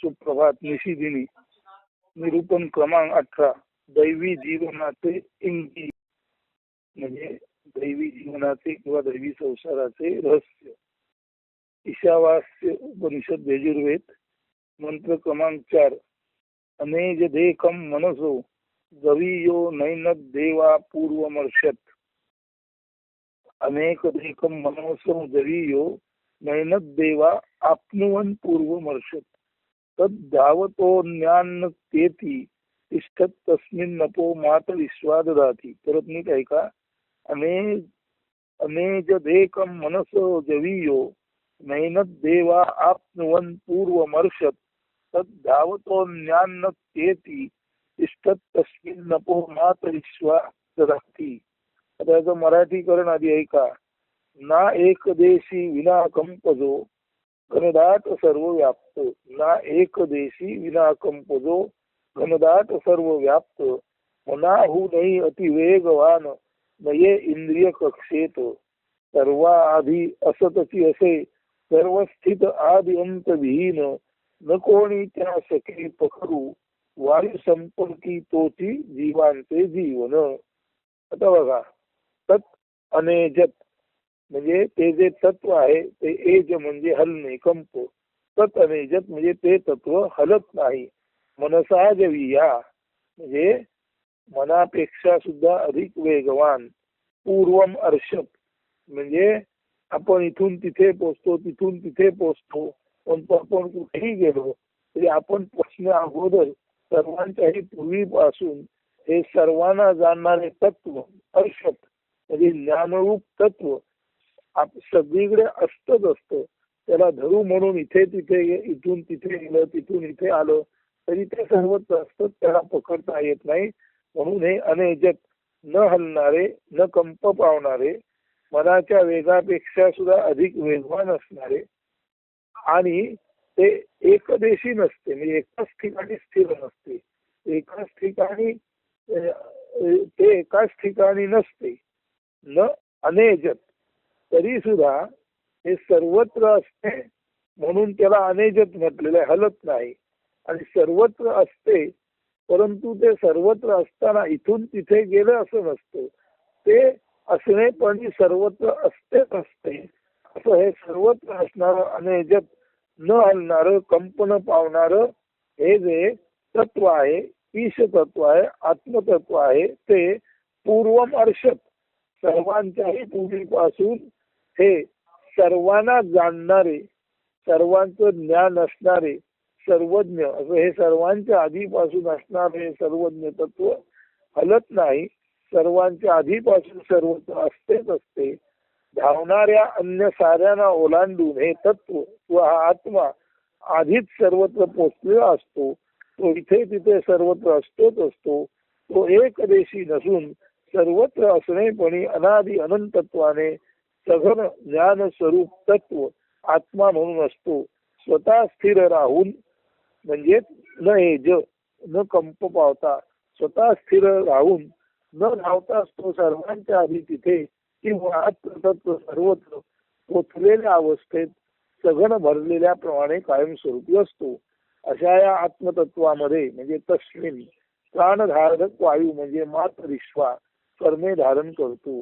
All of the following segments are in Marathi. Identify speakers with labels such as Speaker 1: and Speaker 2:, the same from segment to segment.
Speaker 1: सुप्रभात निशिदिनी. निरूपण क्रमांक 18. दैवी जीवनाचे इंगी म्हणजे दैवी जीवनाचे किंवा दैवी संसाराचे रहस्य. ईशावास्य उपनिषद यजुर्वेद मंत्र क्रमांक 4. अनेज देकम मनसो जवीयो नैनद देवा पूर्वमर्षत. अनेक देकम मनसो जवीयो नैनद देवा आप्नुवन पूर्वमर्षत. तद धावतोन्यान्न तेती तिष्ठत तस्मिन् नपो मात विश्वाददाती. परत नीट ऐका. अनेज देकम मनसो जवीयो नैनद देवा आप्नुवन पूर्वमर्षत. तद धावतोन्यान्न तेती तिष्ठत तस्मिन् नपो मात विश्वाददाती. आता याचं मराठीकरण आधी ऐका. ना एक देशी विना कंपजो घनदाट सर्व व्याप्त. ना एक देशी विना कंपजो घनदाट सर्व व्याप्त. मनाहू नाही अतिवेगवान नये इंद्रिय कक्षेत. सर्वा आधी असतची असे सर्वस्थित आदि अंत विहीन. न कोणी त्या सखे पकरू वायू संपर्की तोची जीवांचे जीवन. आता बघा. तत् अनेजत म्हणजे ते जे तत्व आहे ते एज म्हणजे हलणे कंप. तत् अनेजत म्हणजे ते तत्व हलत नाही. मनसा जवीया म्हणजे मनापेक्षा सुद्धा अधिक वेगवान. पूर्वम अर्षत म्हणजे आपण इथून तिथे पोचतो तिथून तिथे पोचतो. पण आपण कुठेही गेलो तरी आपण पोचण्या अगोदर सर्वांच्याही पूर्वीपासून हे सर्वांना जाणणारे तत्व अर्षत म्हणजे ज्ञानरूप तत्व सगळीकडे असतच असतं. त्याला धरू म्हणून इथे तिथे इथून तिथे गेलं तिथून इथे आलं तरी ते सर्वच असतं. त्याला पकडता येत नाही. म्हणून हे अनेजत न हलणारे न कंप पावणारे मनाच्या वेगापेक्षा सुद्धा अधिक वेगवान असणारे आणि ते एकदेशी नसते म्हणजे एकाच ठिकाणी स्थिर नसते. एकाच ठिकाणी ते एकाच ठिकाणी नसते. न अनेजत तरी सुद्धा हे सर्वत्र असते म्हणून त्याला अनेजत म्हटलेलं आहे. हलत नाही. आणि सर्वत्र असते परंतु ते सर्वत्र असताना इथून तिथे गेलं असं नसतं. ते असणे पण सर्वत्र असतेच असते. असं हे सर्वत्र असणारं अनेजत न हलणारं कंप न पावणारं हे जे तत्व आहे ईश तत्व आहे आत्मतत्व आहे ते पूर्वम अर्षत सर्वांच्याही पूर्वीपासून हे सर्वांना जाणणारे सर्वांचं ज्ञान असणारे सर्वज्ञ असं हे सर्वांच्या आधीपासून असणारे सर्वज्ञ तत्व हलत नाही. सर्वांच्या आधीपासून सर्वत्र असतेच असते. धावणाऱ्या अन्य साऱ्यांना ओलांडून हे तत्व व हा आत्मा आधीच सर्वत्र पोचलेला असतो. तो इथे तिथे सर्वत्र असतोच असतो. तो एकदेशी नसून सर्वत्र असणेपणी अनादि अनंतत्वाने सघन ज्ञान स्वरूप तत्व आत्मा म्हणून असतो. स्वतः स्थिर राहून म्हणजे न एज न कंप पावता स्वतः स्थिर राहून न धावता असतो सर्वांच्या आधी तिथे किंवा आत्मतत्व सर्वत्र पोचलेल्या अवस्थेत सघन भरलेल्या प्रमाणे कायमस्वरूपी असतो. अशा या आत्मतत्वामध्ये म्हणजे तस्मिन प्राणधारक वायू म्हणजे मात विश्वा कर्मे धारण करतो.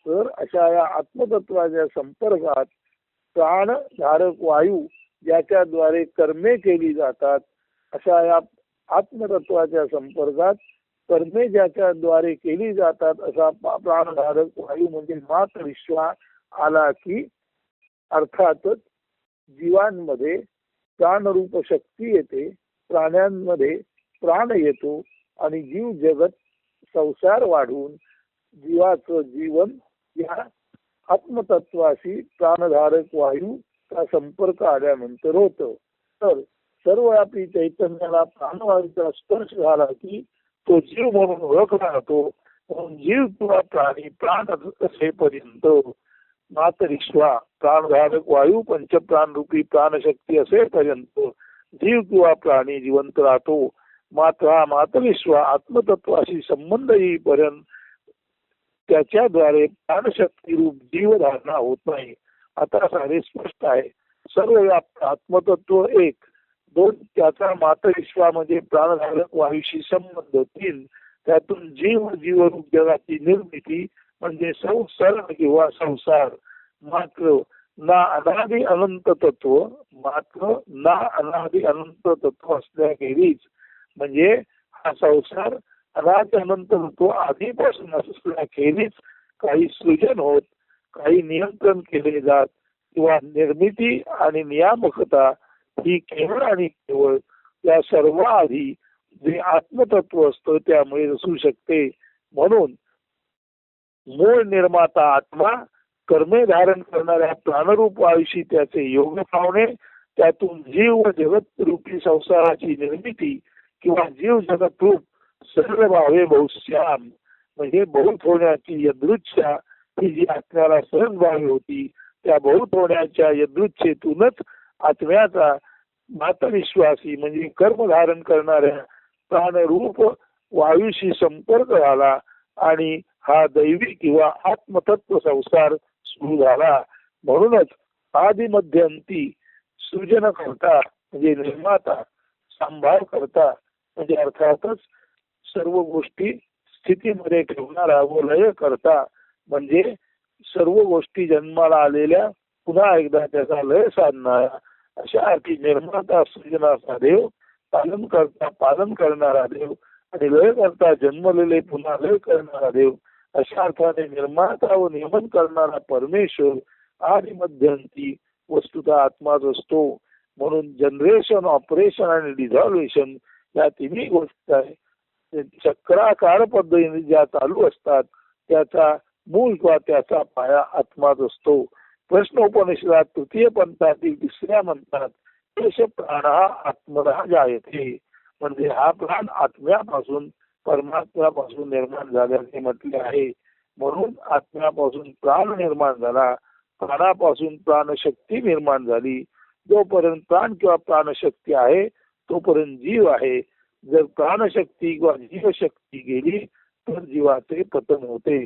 Speaker 1: तर अशा या आत्मतत्वाच्या संपर्कात प्राणधारक वायू ज्याच्याद्वारे कर्मे केली जातात अशा या आत्मतत्वाच्या संपर्कात कर्मे ज्याच्याद्वारे केली जातात असा प्राणधारक वायू म्हणजे मात विश्वा आला की अर्थातच जीवांमध्ये प्राणरूप शक्ती येते. प्राण्यांमध्ये प्राण येतो आणि जीव जगत संसार वाढून जीवाचं जीवन या आत्मतत्वाशी प्राणधारक वायूचा संपर्क आल्यानंतर होतं. तर सर्वव्यापी चैतन्याला प्राणवायूचा स्पर्श झाला की तो जीव म्हणून ओळखला जातो. म्हणून जीव किंवा प्राणी प्राण असेपर्यंत मातरिश्वा प्राणधारक वायू पंचप्राण रूपी प्राणशक्ती असेपर्यंत जीव किंवा प्राणी जिवंत राहतो. मात्र हा मातरिश्वा आत्मतत्वाशी संबंध येईपर्यंत त्याच्याद्वारे प्राणशक्ती रूप जीवधारणा होत नाही. आता सारे स्पष्ट आहे. सर्वव्याप्त आत्मतत्व एक 2 त्याचा मातरिश्वामध्ये प्राणधारक वायूशी संबंध. 3 त्यातून जीवरूप जगाची निर्मिती म्हणजे संसर्ग किंवा संसार. मात्र ना अनादि अनंत तत्व असल्याखेरीज म्हणजे हा संसार अनादि अनंत तत्व आधीपासून असल्याखेरीज काही सृजन होत, काही नियंत्रण केले जात किंवा निर्मिती आणि नियामकता ही केवळ आणि केवळ या सर्व आधी जे आत्मतत्व असतं त्यामुळे असू शकते. म्हणून मूळ निर्माता आत्मा कर्मे धारण करणाऱ्या प्राणरूप आयुषी त्याचे योग पावणे, त्यातून जीव व जगत रूपी संसाराची निर्मिती किंवा जीव जगत रूप सर्व भावे बहुश्याम म्हणजे बहुत होण्याची यदृच्छा ही जी आत्म्याला सहज भावी होती त्या बहुत होण्याच्या यदृच्छेतूनच आत्म्याचा मातविश्वासी म्हणजे कर्म धारण करणाऱ्या प्राणरूप वायूशी संपर्क झाला आणि हा दैवी किंवा आत्मतत्व संसार सुरू झाला. म्हणूनच आदि मध्यंती सृजन करता म्हणजे निर्माता, सांभाळ करता म्हणजे अर्थातच सर्व गोष्टी स्थितीमध्ये ठेवणारा व लय करता म्हणजे सर्व गोष्टी जन्माला आलेल्या पुन्हा एकदा त्याचा लय साधणारा अशा अर्थी निर्माता सृजनाचा देव, पालन करणारा देव आणि लय करता जन्मलेले पुन्हा लय करणारा देव अशा अर्थाने निर्माता व नियमन करणारा परमेश्वर आदि मध्यंती वस्तुतः आत्माच असतो. म्हणून जनरेशन, ऑपरेशन आणि डिझॉल्वेशन या तिन्ही गोष्टी आहे चक्राकार पद्धतीने ज्या चालू असतात त्याचा मूळ किंवा त्याचा पाया आत्माच असतो. प्रश्नोपनिषदात तृतीय पंथातील 3ऱ्या म्हणतात एष प्राण आत्मना जायते म्हणजे हा प्राण आत्म्यापासून परमात्म्यापासून निर्माण झाल्याचे म्हटले आहे. म्हणून आत्म्यापासून प्राण निर्माण झाला, प्राणापासून प्राणशक्ती निर्माण झाली. जोपर्यंत प्राण किंवा प्राणशक्ती आहे तोपर्यंत जीव आहे. जर प्राणशक्ती किंवा जीवशक्ती गेली तर जीवाचे पतन होते.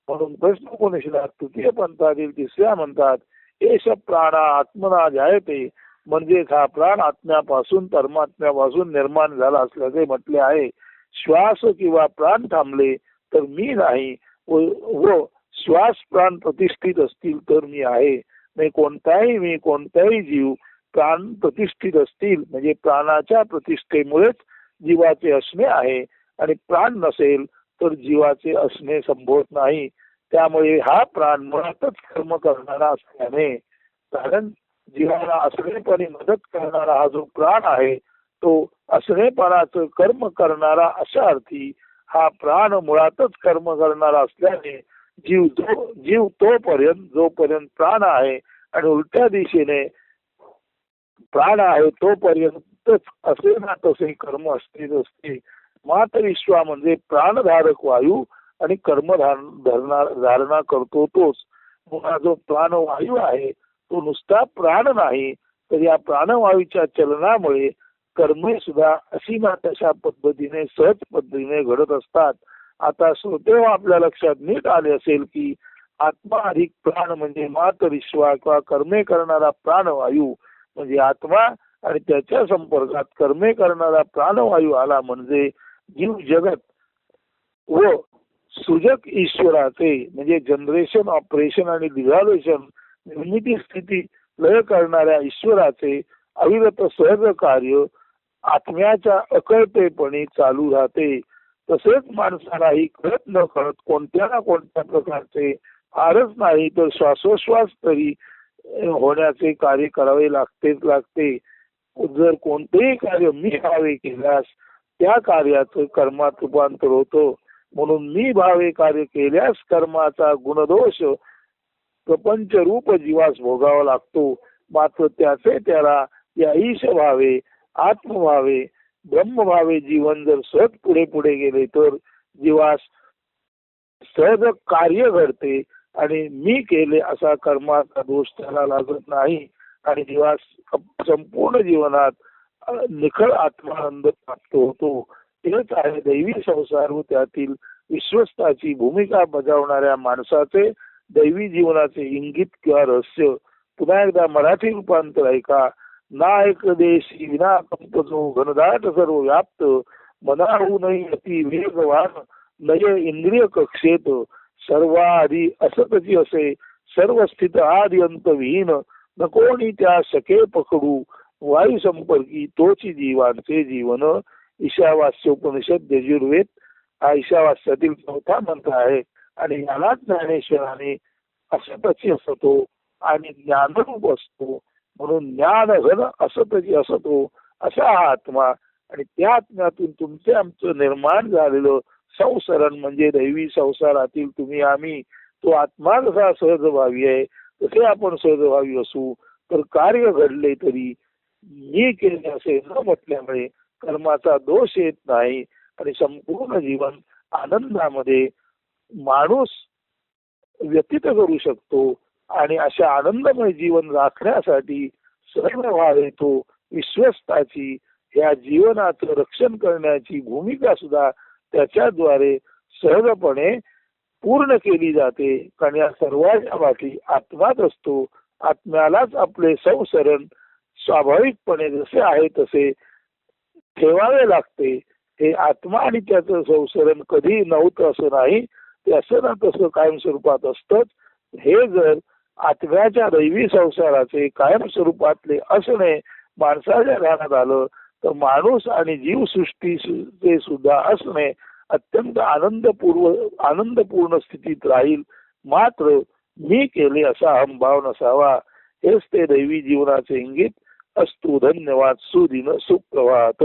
Speaker 1: म्हणून प्रश्नोपनिषदात तृतीय पंथातील 3ऱ्या म्हणतात एष प्राण आत्मना जायते म्हणजेच हा प्राण आत्म्यापासून परमात्म्यापासून निर्माण झाला असल्याचे म्हटले आहे. श्वास किंवा प्राण थांबले तर मी नाही व श्वास प्राण प्रतिष्ठित असतील तर मी आहे. नाही कोणताही जीव प्राण प्रतिष्ठित असतील म्हणजे प्राणाच्या प्रतिष्ठेमुळेच जीवाचे असणे आहे आणि प्राण नसेल तर जीवाचे असणे संभवत नाही. त्यामुळे हा प्राण मुळातच कर्म करणारा असल्याने कारण जीवाला असणेपणी मदत करणारा हा जो प्राण आहे तो असणेपणाचं कर्म करणारा अशा अर्थी हा प्राण मुळातच कर्म करणारा असल्याने जीव जोपर्यंत प्राण आहे आणि उलट्या दिशेने प्राण आहे तोपर्यंतच असे ना तसे कर्म असतेच असते. मातरिश्वा म्हणजे प्राणधारक वायू आणि कर्म धारणा करतो तोच. हा जो प्राणवायू आहे तो नुसता प्राण नाही तर या प्राणवायूच्या चलनामुळे कर्मे सुद्धा अशी ना तशा पद्धतीने सहज पद्धतीने घडत असतात. आता श्रोते आपल्या लक्षात नीट आले असेल की आत्मा अधिक प्राण म्हणजे मातरिश्वा किंवा कर्मे करणारा प्राणवायू म्हणजे आत्मा आणि त्याच्या संपर्कात कर्मे करणारा प्राणवायू आला म्हणजे जीव जगत व सृजक ईश्वराचे म्हणजे जनरेशन, ऑपरेशन आणि डिझॉल्वेशन निर्मिती स्थिती लय करणाऱ्या ईश्वराचे अविरत सहज कार्य आत्म्याच्या अकळतेपणे चालू राहते. तसेच माणसालाही कळत न कळत कोणत्या ना कोणत्या प्रकारचे फारच नाही तर श्वासोश्वास तरी होण्याचे कार्य करावे लागते. जर कोणतेही कार्य मी भावे केल्यास त्या कार्याचं कर्मात रूपांतर होतं. म्हणून मी भावे कार्य केल्यास कर्माचा गुणदोष प्रपंच रूप जीवास भोगावा लागतो. मात्र त्याचे त्याला या ईश भावे, आत्मभावे, ब्रह्मभावे जीवन जर सहज पुढे गेले तर जीवास सहज कार्य घडते आणि मी केले असा कर्माचा दोष त्याला लागत नाही आणि जीवास संपूर्ण जीवनात निखळ आत्मानंद प्राप्त होतो. हेच आहे दैवी संसार व त्यातील विश्वस्ताची भूमिका बजावणाऱ्या माणसाचे दैवी जीवनाचे इंगित किंवा रहस्य. पुन्हा एकदा मराठी रूपांतर ऐका. नायक देशी विना कंपजो घनदाट सर्व व्याप्त मनाहूनही अति वेगवान लय इंद्रिय कक्षेत सर्वाधी असतची असे सर्व स्थित आदि अंत विहीन न कोणी त्या शके पकडू वायू संपर्की तोची जीवांचे जीवन. ईशावास्योपनिषद यजुर्वेद हा ईशावास्यातील चौथा मंत्र आहे आणि यालाच ज्ञानेश्वराने असतची असतो आणि ज्ञानरूप असतो म्हणून ज्ञान घन असतची असतो असा हा आत्मा. आणि त्या आत्म्यातून तुमचे आमचं निर्माण झालेलं संसरण म्हणजे दैवी संसारातील तुम्ही आम्ही तो आत्मा जसा सहजभावी आहे तसे आपण सहजभावी असू. तर कार्य घडले तरी मी केले असे न म्हटल्यामुळे कर्माचा दोष येत नाही आणि संपूर्ण जीवन आनंदामध्ये माणूस व्यतीत करू शकतो. आणि अशा आनंदमय जीवन राखण्यासाठी सर्व व्हावे तो विश्वस्ताची या जीवनाचं रक्षण करण्याची भूमिका सुद्धा त्याच्याद्वारे सहजपणे पूर्ण केली जाते. कारण या सर्वांच्या पाठी आत्माच असतो. आत्म्यालाच आपले संसरण स्वाभाविकपणे जसे आहे तसे ठेवावे लागते. हे आत्मा आणि त्याचं संसरण कधी नव्हतं असं नाही, ते असं ना तसं कायमस्वरूपात असतंच. हे जर आत्म्याच्या दैवी संसाराचे कायमस्वरूपातले असणे माणसाच्या ध्यानात आलं तर माणूस आणि जीवसृष्टीचे सुद्धा असणे अत्यंत आनंदपूर्ण स्थितीत राहील. मात्र मी केले असा अहंभाव नसावा. हेच ते दैवी जीवनाचे इंगित. अस्तु. धन्यवाद. सुदिन सुप्रभात.